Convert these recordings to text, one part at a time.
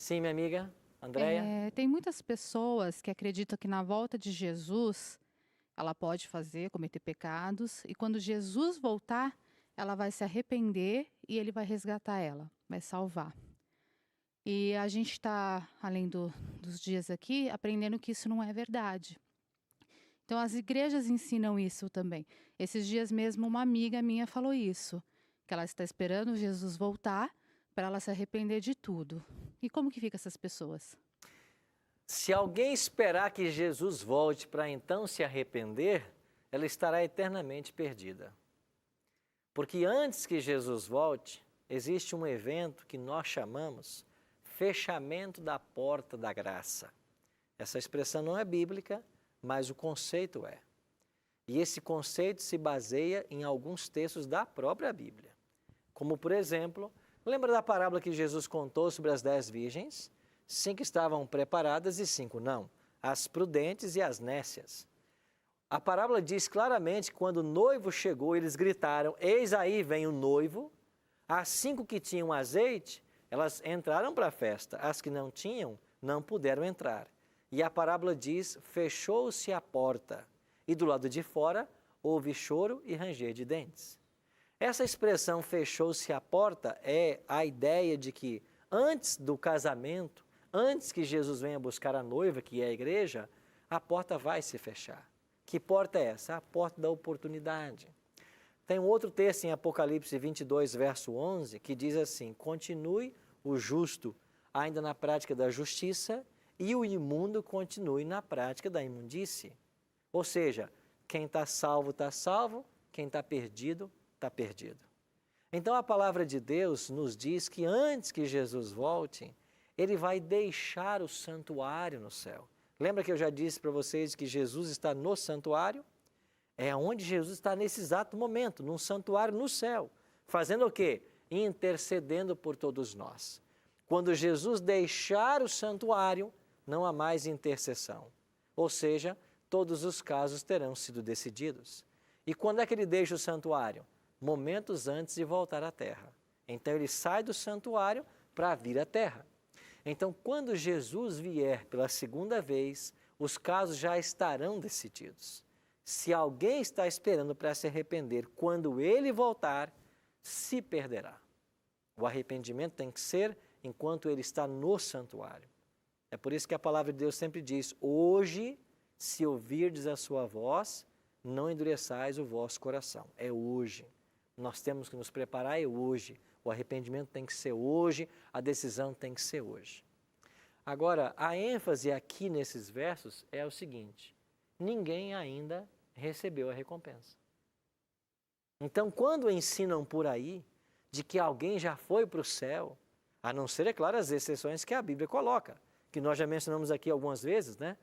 Sim, minha amiga, Andréia? Tem muitas pessoas que acreditam que na volta de Jesus, ela pode cometer pecados, e quando Jesus voltar, ela vai se arrepender e ele vai resgatar ela, vai salvar. E a gente está, além dos dias aqui, aprendendo que isso não é verdade. Então as igrejas ensinam isso também. Esses dias mesmo uma amiga minha falou isso, que ela está esperando Jesus voltar para ela se arrepender de tudo. E como que fica essas pessoas? Se alguém esperar que Jesus volte para então se arrepender, ela estará eternamente perdida. Porque antes que Jesus volte, existe um evento que nós chamamos fechamento da porta da graça. Essa expressão não é bíblica, mas o conceito é. E esse conceito se baseia em alguns textos da própria Bíblia. Como, por exemplo, lembra da parábola que Jesus contou sobre as 10 virgens? 5 estavam preparadas e 5 não, as prudentes e as nécias. A parábola diz claramente que quando o noivo chegou, eles gritaram, eis aí vem o noivo. As 5 que tinham azeite, elas entraram para a festa, as que não tinham, não puderam entrar. E a parábola diz, fechou-se a porta, e do lado de fora houve choro e ranger de dentes. Essa expressão fechou-se a porta é a ideia de que antes do casamento, antes que Jesus venha buscar a noiva, que é a igreja, a porta vai se fechar. Que porta é essa? A porta da oportunidade. Tem um outro texto em Apocalipse 22, verso 11, que diz assim, continue o justo ainda na prática da justiça e o imundo continue na prática da imundície. Ou seja, quem está salvo, quem está perdido, está perdido. Então a palavra de Deus nos diz que antes que Jesus volte, ele vai deixar o santuário no céu. Lembra que eu já disse para vocês que Jesus está no santuário? É onde Jesus está nesse exato momento, num santuário no céu. Fazendo o quê? Intercedendo por todos nós. Quando Jesus deixar o santuário, não há mais intercessão. Ou seja, todos os casos terão sido decididos. E quando é que ele deixa o santuário? Momentos antes de voltar à terra. Então ele sai do santuário para vir à terra. Então, quando Jesus vier pela segunda vez, os casos já estarão decididos. Se alguém está esperando para se arrepender, quando ele voltar, se perderá. O arrependimento tem que ser enquanto ele está no santuário. É por isso que a palavra de Deus sempre diz, hoje, se ouvirdes a sua voz, não endureçais o vosso coração. É hoje. Nós temos que nos preparar, é hoje. O arrependimento tem que ser hoje, a decisão tem que ser hoje. Agora, a ênfase aqui nesses versos é o seguinte, ninguém ainda recebeu a recompensa. Então, quando ensinam por aí de que alguém já foi para o céu, a não ser, é claro, as exceções que a Bíblia coloca, que nós já mencionamos aqui algumas vezes, né?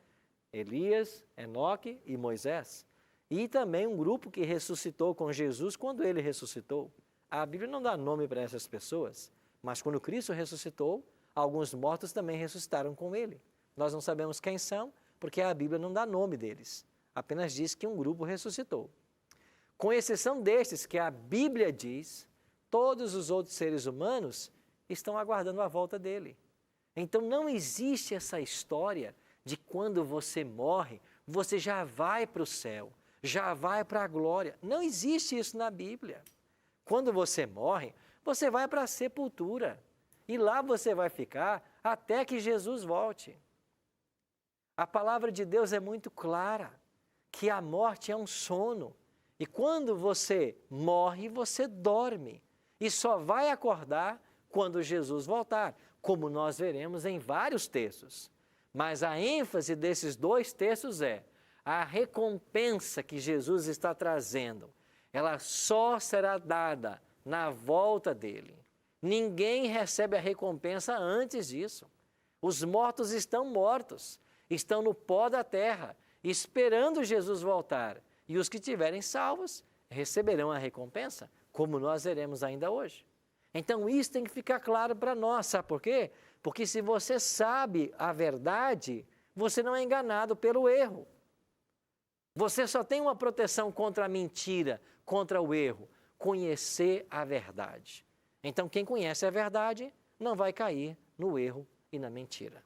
Elias, Enoque e Moisés. E também um grupo que ressuscitou com Jesus quando ele ressuscitou. A Bíblia não dá nome para essas pessoas, mas quando Cristo ressuscitou, alguns mortos também ressuscitaram com ele. Nós não sabemos quem são, porque a Bíblia não dá nome deles. Apenas diz que um grupo ressuscitou. Com exceção destes que a Bíblia diz, todos os outros seres humanos estão aguardando a volta dele. Então não existe essa história de quando você morre, você já vai para o céu, já vai para a glória. Não existe isso na Bíblia. Quando você morre, você vai para a sepultura. E lá você vai ficar até que Jesus volte. A palavra de Deus é muito clara, que a morte é um sono. E quando você morre, você dorme. E só vai acordar quando Jesus voltar, como nós veremos em vários textos. Mas a ênfase desses dois textos é a recompensa que Jesus está trazendo. Ela só será dada na volta dele. Ninguém recebe a recompensa antes disso. Os mortos estão mortos, estão no pó da terra, esperando Jesus voltar. E os que tiverem salvos receberão a recompensa, como nós veremos ainda hoje. Então isso tem que ficar claro para nós, sabe por quê? Porque se você sabe a verdade, você não é enganado pelo erro. Você só tem uma proteção contra a mentira, contra o erro, conhecer a verdade. Então quem conhece a verdade não vai cair no erro e na mentira.